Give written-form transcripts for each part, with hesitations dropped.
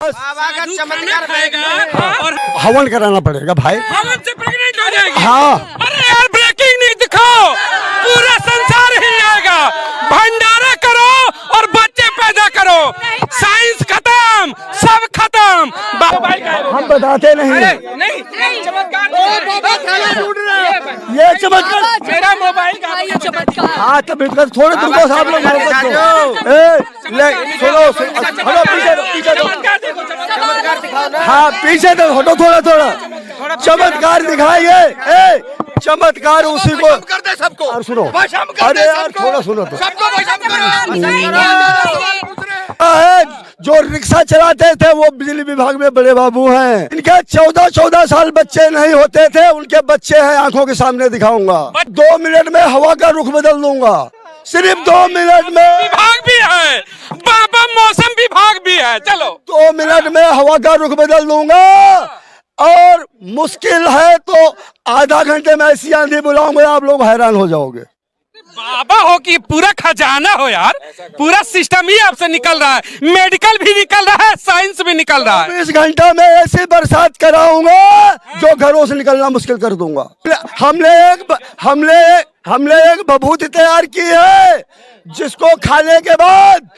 बाबा का चमत्कार खाएगा और हवन कराना पड़ेगा भाई। हवन से प्रेग्नेंट हो जाएगी। हाँ। अरे यार ब्रेकिंग न्यूज दिखाओ, पूरा संसार हिल जाएगा। भंडारा करो और बच्चे पैदा करो, साइंस खत्म, सब खत्म। हम बताते नहीं, नहीं चमत्कार ये चमत्कार मेरा मोबाइल का चमत्कार। हाँ तो बिल्कुल थोड़े दिन को आप लोग सुनो पीछे दो। हाँ पीछे तो हटो थोड़ा चमत्कार दिखाइए। चमत्कार उसी को करते सबको और सुनो, वशम अरे यार थोड़ा सुनो तो। सबको वशम जो रिक्शा चलाते थे वो बिजली विभाग में बड़े बाबू हैं। इनके 14 साल बच्चे नहीं होते थे, उनके बच्चे हैं, आंखों के सामने दिखाऊंगा। 2 मिनट में हवा का रुख बदल दूंगा, सिर्फ 2 मिनट में। विभाग भी है बाबा, मौसम विभाग भी है। चलो 2 मिनट में हवा का रुख बदल दूंगा, और मुश्किल है तो आधा घंटे में ऐसी आंधी बुलाऊंगा, आप लोग हैरान हो जाओगे। बाबा हो कि पूरा खजाना हो यार, पूरा सिस्टम ही आपसे निकल रहा है, मेडिकल भी निकल रहा है, साइंस भी निकल रहा है। 20 घंटा में ऐसी बरसात कराऊंगा जो घरों से निकलना मुश्किल कर दूंगा। हमने एक बभूति तैयार की है जिसको खाने के बाद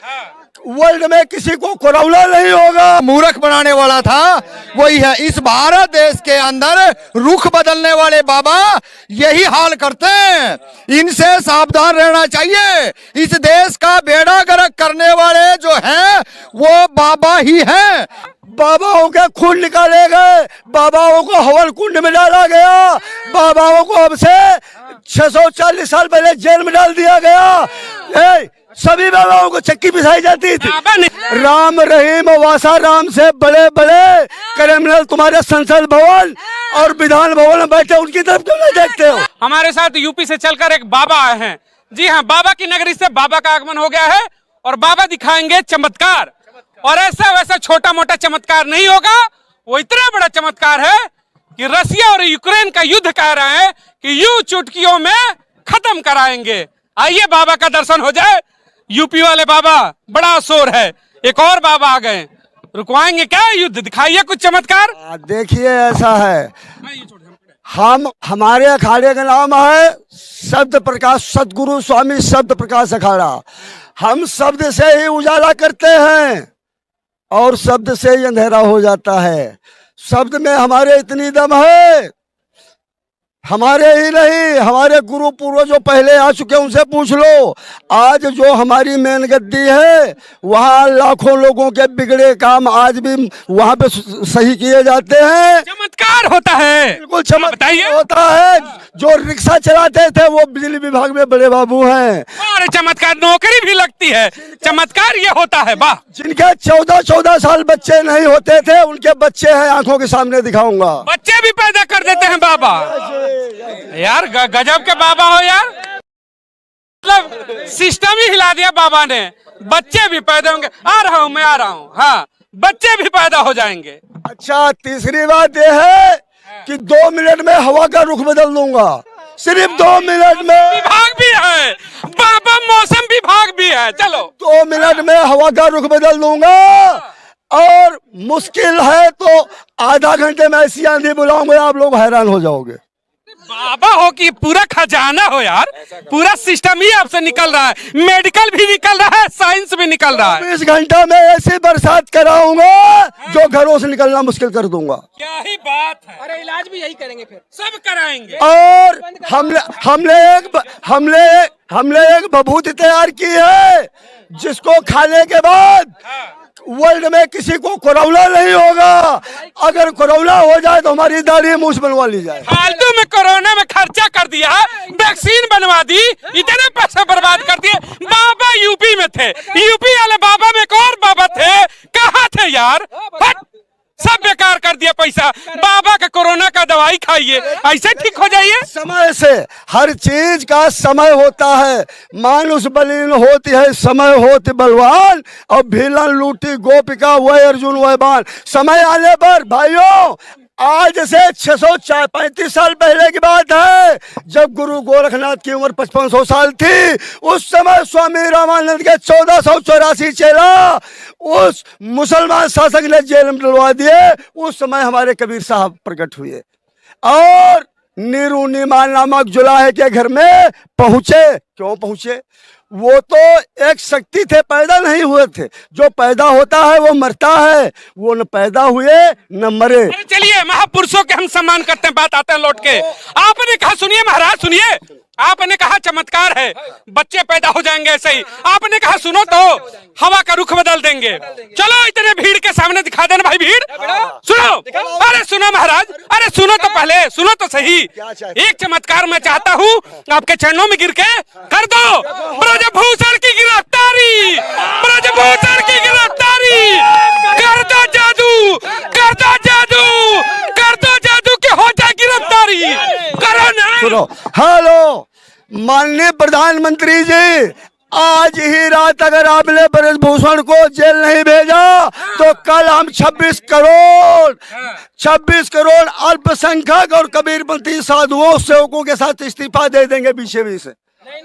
वर्ल्ड में किसी को कोरोना नहीं होगा। मूर्ख बनाने वाला था वही है। इस भारत देश के अंदर रुख बदलने वाले बाबा यही हाल करते हैं, इनसे सावधान रहना चाहिए। इस देश का बेड़ा गर्क करने वाले जो हैं वो बाबा ही हैं। बाबाओं के खून निकाले गए, बाबाओं को हवन कुंड में डाला गया, बाबाओं को अब से 640 साल पहले जेल में डाल दिया गया। सभी बाबाओं को चक्की पिसाई जाती थी। राम रहीम वासा राम से बड़े बड़े क्रिमिनल तुम्हारे संसद भवन और विधान भवन में बैठे, उनकी तरफ क्यों नहीं देखते हो? हमारे साथ यूपी से चलकर एक बाबा आए हैं। जी हाँ, बाबा की नगरी से बाबा का आगमन हो गया है और बाबा दिखाएंगे चमत्कार। और ऐसा वैसा छोटा मोटा चमत्कार नहीं होगा, वो इतना बड़ा चमत्कार है कि रसिया और यूक्रेन का युद्ध कह रहे हैं कि यूं चुटकियों में खत्म कराएंगे। आइए बाबा का दर्शन हो जाए। यूपी वाले बाबा बड़ा शोर है, एक और बाबा आ गए, रुकवाएंगे क्या युद्ध? दिखाइए कुछ चमत्कार। देखिए ऐसा है, हमारे अखाड़े का नाम है शब्द प्रकाश सदगुरु स्वामी शब्द प्रकाश अखाड़ा। हम शब्द से ही उजाला करते हैं और शब्द से ही अंधेरा हो जाता है। शब्द में हमारे इतनी दम है, हमारे ही नहीं, हमारे गुरु पूर्वज जो पहले आ चुके उनसे पूछ लो। आज जो हमारी मेन गद्दी है वहाँ लाखों लोगों के बिगड़े काम आज भी वहाँ पे सही किए जाते हैं। चमत्कार होता है, बिल्कुल चमत्कार होता है। जो रिक्शा चलाते थे वो बिजली विभाग में बड़े बाबू हैं। और चमत्कार नौकरी भी लगती है, चमत्कार ये होता है। वाह, जिनके 14 साल बच्चे नहीं होते थे उनके बच्चे हैं, आंखों के सामने दिखाऊंगा। बच्चे भी पैदा कर देते हैं बाबा। यार गजब के बाबा हो यार, मतलब सिस्टम ही हिला दिया बाबा ने। बच्चे भी पैदा होंगे, आ रहा हूँ मैं, आ रहा हूँ। हाँ, बच्चे भी पैदा हो जाएंगे। अच्छा, तीसरी बात यह है कि 2 मिनट में हवा का रुख बदल दूंगा, सिर्फ 2 मिनट में। विभाग भी है बाबा, मौसम विभाग भी है। चलो 2 मिनट में हवा का रुख बदल दूंगा, और मुश्किल है तो आधा घंटे में ऐसी आंधी बुलाऊंगा, आप लोग हैरान हो जाओगे। बाबा हो कि पूरा खजाना हो यार, पूरा सिस्टम ही आपसे निकल रहा है, मेडिकल भी निकल रहा है, साइंस भी निकल रहा है। 20 घंटा में ऐसी बरसात कराऊंगा जो घरों से निकलना मुश्किल कर दूंगा। क्या ही बात है। अरे इलाज भी यही करेंगे, फिर सब कराएंगे। और हमने एक बभूति तैयार की है जिसको खाने के बाद वर्ल्ड में किसी को कोरोना नहीं होगा। अगर कोरोना हो जाए तो हमारी दाढ़ी मूछ बनवा ली जाए। फालतू में कोरोना में खर्चा कर दिया, वैक्सीन बनवा दी, इतने पैसे बर्बाद कर दिए। बाबा यूपी में थे, यूपी वाले बाबा में एक और बाबा थे, कहाँ थे यार? सब बेकार कर दिया पैसा। बाबा का कोरोना का दवाई खाइए, ऐसे ठीक हो जाइए। समय से हर चीज का समय होता है। मानुष बलीन होती है, समय होती बलवान, और भीलन लूटी गोपिका वह अर्जुन वह बाण। समय आने पर भाइयों आज से 635 साल पहले की बात है, जब गुरु गोरखनाथ की उम्र 5500 साल थी। उस समय स्वामी रामानंद के 1484 चेला उस मुसलमान शासक ने जेल में डलवा दिए। उस समय हमारे कबीर साहब प्रकट हुए और नीरू नीमान नामक जुलाहे के घर में पहुंचे। क्यों पहुंचे? वो तो एक शक्ति थे, पैदा नहीं हुए थे। जो पैदा होता है वो मरता है, वो न पैदा हुए न मरे। चलिए, महापुरुषों के हम सम्मान करते हैं, बात आते हैं लौट के। आपने कहा, सुनिए महाराज सुनिए, आपने कहा चमत्कार है, बच्चे पैदा हो जाएंगे ऐसे ही। आपने कहा सुनो तो हवा का रुख बदल देंगे। चलो इतने भीड़ के सामने दिखा देना भाई, भीड़ सुनो। अरे सुनो महाराज, अरे सुनो तो पहले, सुनो तो सही। एक चमत्कार मैं चाहता हूँ, आपके चरणों में गिर के कर दो। ब्रजभूषण की गिरफ्तारी, ब्रजभूषण की गिरफ्तारी कर दो, जादू कर दो, जादू कर दो, जादू के हो जाए गिरफ्तारी, करो ना। सुनो, हेलो माननीय प्रधानमंत्री जी, आज ही रात अगर आपने ब्रजभूषण को जेल नहीं भेजा तो कल हम 26 करोड़ अल्पसंख्यक और कबीरपंथी साधुओं सेवकों के साथ इस्तीफा दे देंगे बीच से।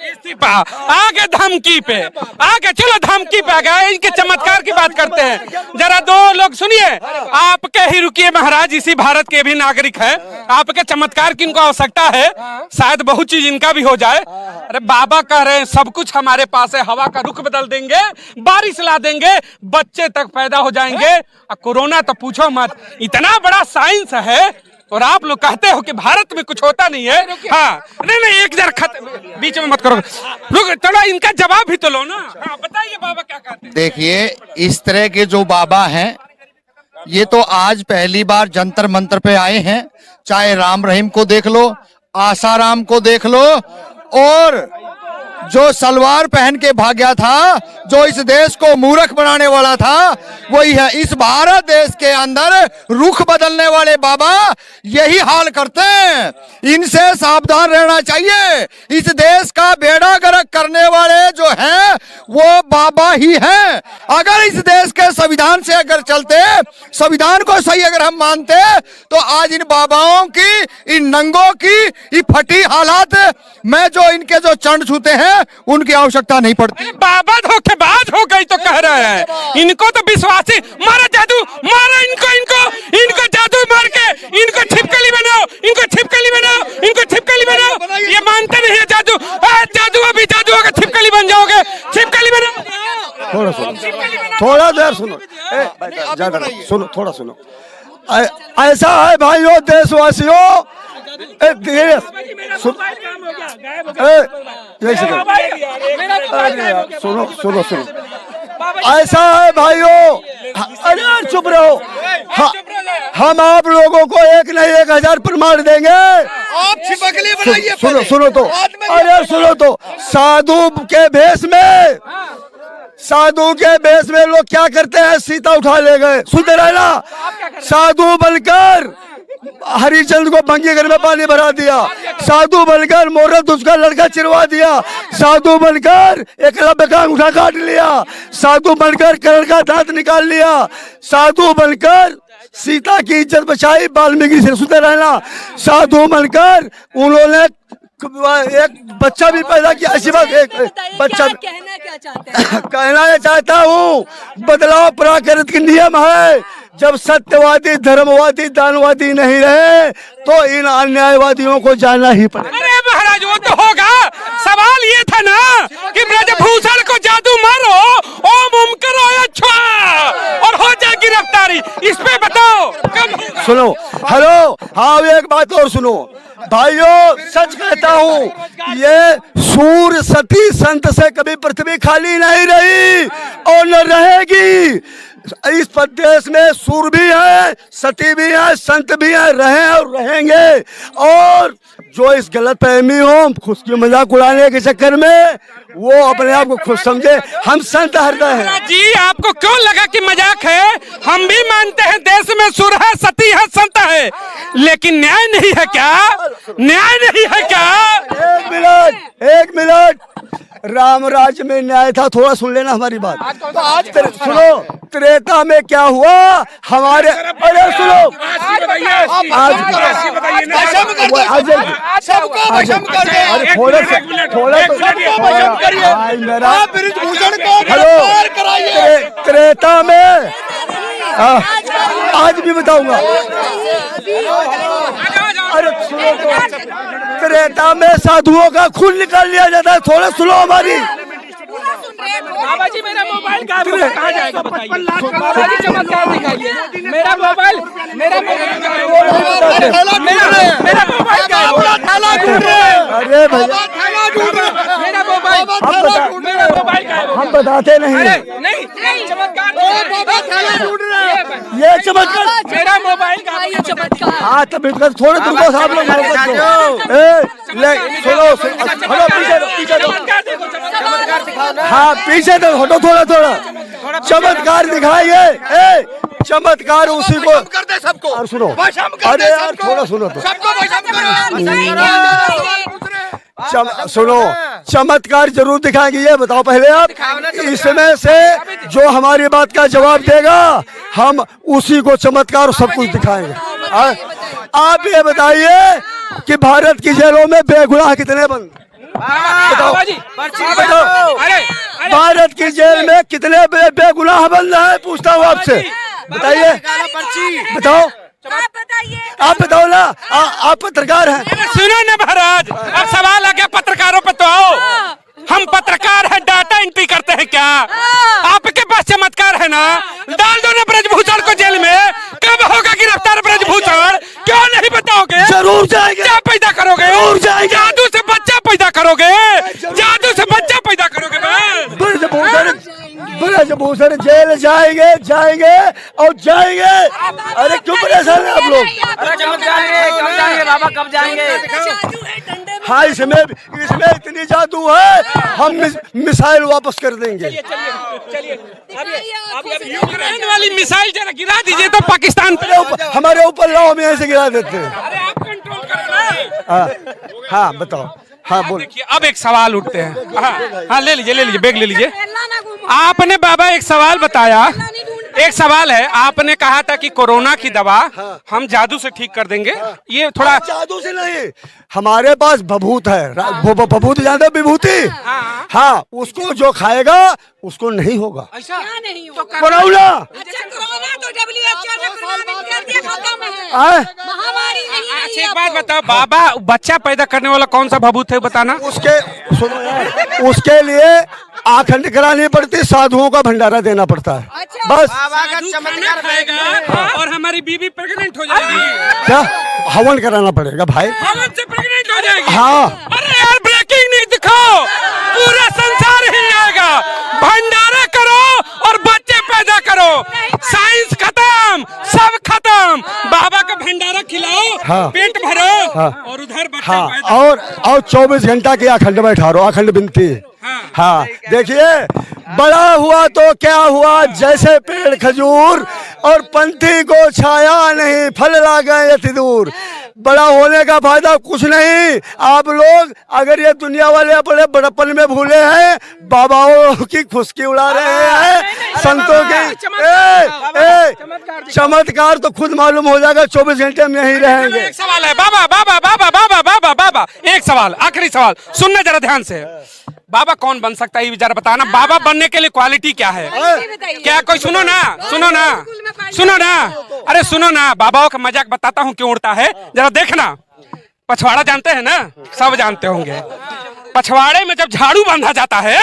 इस्तीफा आगे धमकी पे, आगे चलो धमकी पे आ गए। इनके चमत्कार की बात करते हैं, जरा दो लोग सुनिए। आपके ही रुकिए महाराज, इसी भारत के भी नागरिक है। आपके चमत्कार की इनको आवश्यकता है, शायद बहुत चीज इनका भी हो जाए। अरे बाबा कह रहे हैं सब कुछ हमारे पास है, हवा का रुख बदल देंगे, बारिश ला देंगे, बच्चे तक पैदा हो जाएंगे। कोरोना तो पूछो मत, इतना बड़ा साइंस है और आप लोग कहते हो कि भारत में कुछ होता नहीं है। हाँ, नहीं एक जरा बीच में मत करो, रुक थोड़ा, इनका जवाब भी तो लो ना। हाँ, बताइए बाबा क्या कहते हैं। देखिए, इस तरह के जो बाबा हैं ये तो आज पहली बार जंतर मंतर पे आए हैं। चाहे राम रहीम को देख लो, आसाराम को देख लो, और जो सलवार पहन के भाग्या था, जो इस देश को मूर्ख बनाने वाला था, वही है। इस भारत देश के अंदर रुख बदलने वाले बाबा यही हाल करते हैं। इनसे सावधान रहना चाहिए। इस देश का बेड़ा गर्क करने वाले जो हैं वो बाबा ही हैं। अगर इस देश के संविधान से अगर चलते, संविधान को सही अगर हम मानते, तो आज इन बाबाओं की, इन नंगों की, ये फटी हालात में जो इनके जो चरण छूते हैं उनकी आवश्यकता नहीं पड़ती। बाबा धोखेबाज हो गई तो कह रहे हैं, इनको तो विश्वासी, मारा जादू, मारा इनको, इनको इनको जादू मार के इनको छिपकली बनाओ, इनको छिपकली बनाओ, इनको छिपकली बनाओ। ये मानते नहीं है जादू, जादू अभी जादू होगा, छिपकली बन जाओगे, छिपकली बनाओ। थोड़ा सुनो, थोड़ा देर सुनो, ज्यादा सुनो, थोड़ा सुनो। ऐसा है भाइयों, देशवासियों, सुनो सुनो सुनो, ऐसा है भाइयों, अरे चुप रहो। हम आप लोगों को एक नहीं 1000 प्रमाण देंगे। आप छिपकली बनाइए। सुनो सुनो तो, अरे सुनो तो, साधु के भेष में, साधु के भेष में लोग क्या करते हैं, सीता उठा ले गए। सुनते रहना, साधु बनकर हरिचंद को भंगी घर में पानी भरा दिया, साधु बनकर मोरत उसका लड़का चिरवा दिया, साधु बनकर एकलव्य का अंगूठा काट लिया, साधु बनकर कर्ण का दांत निकाल लिया, साधु बनकर सीता की इज्जत बचाई वाल्मीकि से। सुनते रहना, साधु बनकर उन्होंने एक बच्चा भी पैदा किया। ऐसी बात, एक बच्चा कहना क्या चाहते हैं? कहना चाहता हूँ, बदलाव प्राकृतिक नियम है। जब सत्यवादी, धर्मवादी, दानवादी नहीं रहे तो इन अन्यायवादियों को जाना ही पड़ेगा। अरे महाराज वो तो होगा, सवाल ये था ना कि ब्रजभूषण को जादू मारो, ओम ओम करो अच्छा और हो जाए गिरफ्तारी। इस पे बताओ कब। सुनो, हेलो, हाँ एक बात और सुनो भाइयों, सच कहता हूँ, ये सूर सती संत से कभी पृथ्वी खाली नहीं रही और न रहेगी। इस प्रदेश में सूर भी है, सती भी है, संत भी है, रहे और रहेंगे। और जो इस गलत फहमी हो, खुद की मजाक उड़ाने के चक्कर में, वो अपने आप को खुद समझे हम संत हृदय हैं। जी आपको क्यों लगा कि मजाक है? हम भी मानते हैं देश में सुर है, सती है, संत है, लेकिन न्याय नहीं है क्या? न्याय नहीं है क्या? एक मिनट, राम राज्य में न्याय था, थोड़ा सुन लेना हमारी बात। सुनो, त्रेता में क्या हुआ हमारे, अरे सुनो, आज अरे थोड़ा हेलो, त्रेता में आज भी बताऊंगा। अरे सुनो तो, त्रेता में साधुओं का खून निकाल लिया जाता है, थोड़ा सुनो हमारी। बाबा जी मेरा मोबाइल कहाँ जाएगा बताइए। बाबा जी चमत्कार दिखाइए। मेरा मोबाइल अरे भैया हम बताते नहीं, चमत्कार ये चमत्कार मेरा मोबाइल का चमत्कार। हाँ तब थोड़े दूर को आप लोग हाँ पीछे तो हटो, थोड़ा चमत्कार दिखाइए। चमत्कार उसी को कर दे सबको। और सुनो, अरे यार थोड़ा सुनो तो, सुनो, चमत्कार जरूर दिखाएंगे। ये बताओ पहले आप, इसमें से जो हमारी बात का जवाब देगा हम उसी को चमत्कार सब कुछ दिखाएंगे। आप ये बताइए कि भारत की जेलों में बेगुनाह कितने बंद, बताओ भारत की जेल में कितने बेगुनाह बंद है, पूछता हूँ आपसे, बताइए, बताओ, आप बताओ ना, आप पत्रकार हैं। सुनो ना महाराज, अब सवाल आ गया पत्रकारों पे तो आओ। हम पत्रकार हैं, डाटा एंट्री करते हैं क्या? आपके पास चमत्कार है ना, डाल दो ना ब्रजभूषण को जेल में। कब होगा गिरफ्तार ब्रजभूषण, क्यों नहीं बताओगे? जरूर जाएंगे। क्या पैदा करोगे? जरूर जाएंगे। जादू से बच्चा पैदा करोगे, जादू से बच्चा पैदा करोगे। ब्रजभूषण जेल जाएंगे और जाएंगे। अरे क्यों परेशान है आप लोग? कब जाएंगे बाबा, कब जाएंगे? हाँ इसमें इतनी जादू है, हम मिसाइल वापस कर देंगे। यूक्रेन वाली मिसाइल जरा गिरा दीजिए तो पाकिस्तान पे हमारे ऊपर लाओ, हम यहाँ से गिरा देते हैं। अरे आप कंट्रोल करो ना। हाँ बताओ, हाँ बोल। देखिए अब एक सवाल उठते हैं। हाँ ले लीजिए बैग ले लीजिए। आपने बाबा एक सवाल बताया, एक सवाल है, आपने कहा था कि कोरोना की दवा हम जादू से ठीक कर देंगे। ये थोड़ा जादू से नहीं, हमारे पास भभूत है, भभूत जानते हो, विभूति। हाँ उसको जो खाएगा उसको नहीं होगा। ऐसा नहीं तो कोरोना तो WHO ने प्रमाणित कर दिया, खत्म है, आए? महामारी नहीं है। अच्छा एक बात बताओ बाबा, बच्चा पैदा करने वाला कौन सा भभूत है बताना। उसके सुनो यार, उसके लिए आखंड करानी पड़ती, साधुओं का भंडारा देना पड़ता है। बस चमत्कार खाएगा और हमारी बीवी प्रेग्नेंट हो जाएगी। क्या हवन कराना पड़ेगा भाई? हवन से प्रेग्नेंट हो जाएगी। हाँ अरे यार ब्रेकिंग न्यूज दिखाओ, पूरा संसार हिल जाएगा। भंडारा करो और बच्चे पैदा करो, साइंस खत्म, सब खत्म। बाबा का भंडारा खिलाओ, हाँ, पेट भरो, हाँ, और उधर बच्चे हाँ, पैदा। और 24 घंटा की अखंड में ठहरो, अखंड बिनती। हाँ देखिए, बड़ा हुआ तो क्या हुआ, जैसे पेड़ खजूर, और पंथी को छाया नहीं, फल ला गए अति दूर। बड़ा होने का फायदा कुछ नहीं। आप लोग अगर ये दुनिया वाले अपने बड़प्पन में भूले हैं, बाबाओं की खुशकी उड़ा रहे हैं, संतों की। चमत्कार तो खुद मालूम हो जाएगा, 24 घंटे में यहीं रहेंगे। एक सवाल है बाबा, बाबा बाबा बाबा बाबा बाबा, एक सवाल, आखिरी सवाल, सुनना जरा ध्यान से। बाबा कौन बन सकता है ये जरा बताना। बाबा बनने के लिए क्वालिटी क्या है? क्या कोई सुनो ना, सुनो ना, सुनो ना, अरे सुनो ना, बाबाओं का मजाक बताता हूँ क्यों उड़ता है, जरा देखना। पछवाड़ा जानते हैं ना, सब जानते होंगे। पछवाड़े में जब झाड़ू बांधा जाता है,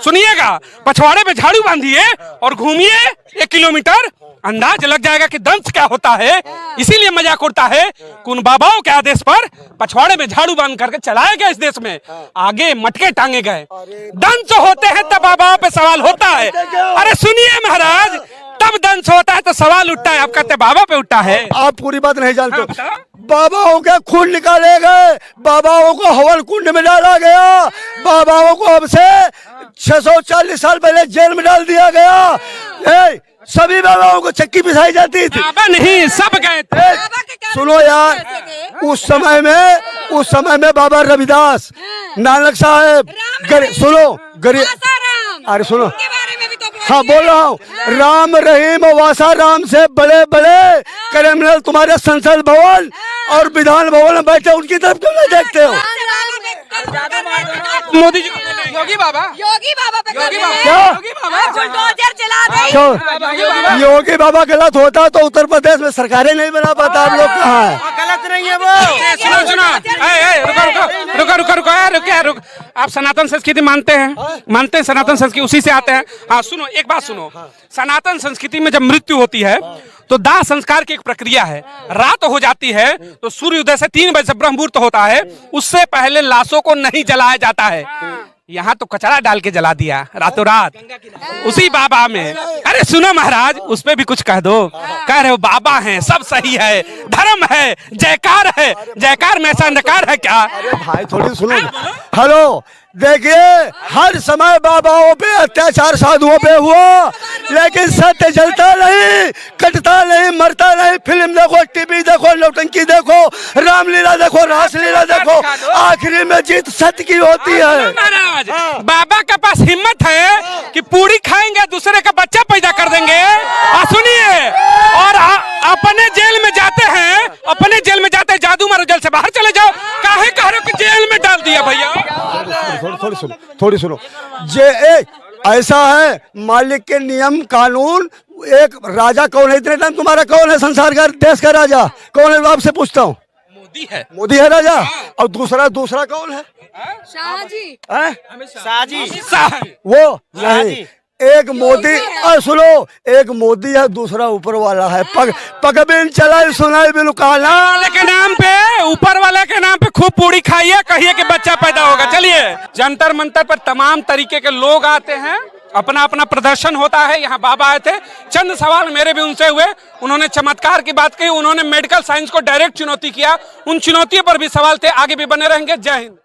सुनिएगा, पछवाड़े में झाड़ू बांधिए और घूमिए 1 किलोमीटर, अंदाज लग जाएगा कि दंश क्या होता है। इसीलिए मजाक उड़ता है कि उन बाबाओं के आदेश पर पछवाड़े में झाड़ू बांध करके चलाया गया इस देश में, आगे मटके टांगे गए। दंश होते हैं तब बाबाओं पे सवाल होता है। अरे सुनिए महाराज, तब दंश होता है तो सवाल उठता है। आप कहते बाबा पे उठता है। आप पूरी बात नहीं जानते। हाँ, बाबाओं के खून निकाले गए, बाबाओं को हवन कुंड में डाला गया, बाबाओं को अब से 640 साल पहले जेल में डाल दिया गया। सभी बाबाओं को चक्की पिसाई जाती थी। बाबा नहीं, सब गए थे। बाबा के कारण सुनो यार, उस समय में बाबा रविदास, नानक साहब, सुनो गरीब, आसाराम अरे सुनो, के बारे में भी तो बोलिए। हाँ बोल रहा हूँ, राम रहीम वासा राम से बड़े बड़े क्रिमिनल तुम्हारे संसद भवन और विधान भवन में बैठे, उनकी तरफ क्यों नहीं देखते हो? मोदी जी को बोले, योगी बाबा पे योगी कर बाबा, रहे क्या? हैं। योगी बाबा, बुलडोजर चला दें। क्यों? योगी बाबा गलत होता तो उत्तर प्रदेश में सरकारें नहीं बना पाता। आप लोग कहाँ है? गलत नहीं है वो। सुनो सुनो, रुको। आप सनातन संस्कृति मानते हैं सनातन संस्कृति, उसी से आते हैं। हाँ सुनो, एक बात सुनो, सनातन संस्कृति में जब मृत्यु होती है तो दाह संस्कार की एक प्रक्रिया है। रात हो जाती है तो सूर्योदय से 3 बजे से ब्रह्म मुहूर्त होता है, उससे पहले लाशों को नहीं जलाया जाता है। यहाँ तो कचरा डाल के जला दिया रातों रात उसी बाबा में। अरे सुनो महाराज, उस पे भी कुछ कह दो। कह रहे हो बाबा हैं, सब सही है, धर्म है, जयकार है, जयकार में ऐसा नकार है क्या? अरे भाई थोड़ी सुनो। हेलो, देखिए हर समय बाबाओं पे अत्याचार साधुओं पे हुआ, लेकिन सत्य जलता नहीं, कटता नहीं, मरता नहीं। फिल्म देखो, टीवी देखो, नौटंकी देखो, रामलीला देखो, रासलीला देखो, आखिरी में जीत सत्य की होती है। महाराज, बाबा के पास हिम्मत है कि पूरी खाएंगे, दूसरे का बच्चा पैदा कर देंगे। और सुनिए, और अपने जेल में जाते हैं, जादू मारो, जेल से बाहर चले जाओ। काहे कह रहे हो कि जेल में डाल दिया भैया? थोड़ी सुनो। ऐसा है, मालिक के नियम कानून। एक राजा कौन है इतने टाइम? तुम्हारा कौन है संसार का, देश का राजा कौन है? आपसे पूछता हूँ। मोदी है राजा। और दूसरा कौन है? शाहजी। वो नहीं, एक मोदी। और सुनो, एक मोदी है, दूसरा ऊपर वाला है। पगबिन चलाई सुनाई बिलुकाना के नाम पे, ऊपर वाले के नाम पे खूब पूरी खाइए, कहिए कि बच्चा पैदा होगा। चलिए, जंतर मंतर पर तमाम तरीके के लोग आते हैं, अपना अपना प्रदर्शन होता है। यहाँ बाबा आए थे, चंद सवाल मेरे भी उनसे हुए। उन्होंने चमत्कार की बात कही, उन्होंने मेडिकल साइंस को डायरेक्ट चुनौती किया। उन चुनौतियों पर भी सवाल थे, आगे भी बने रहेंगे। जय हिंद।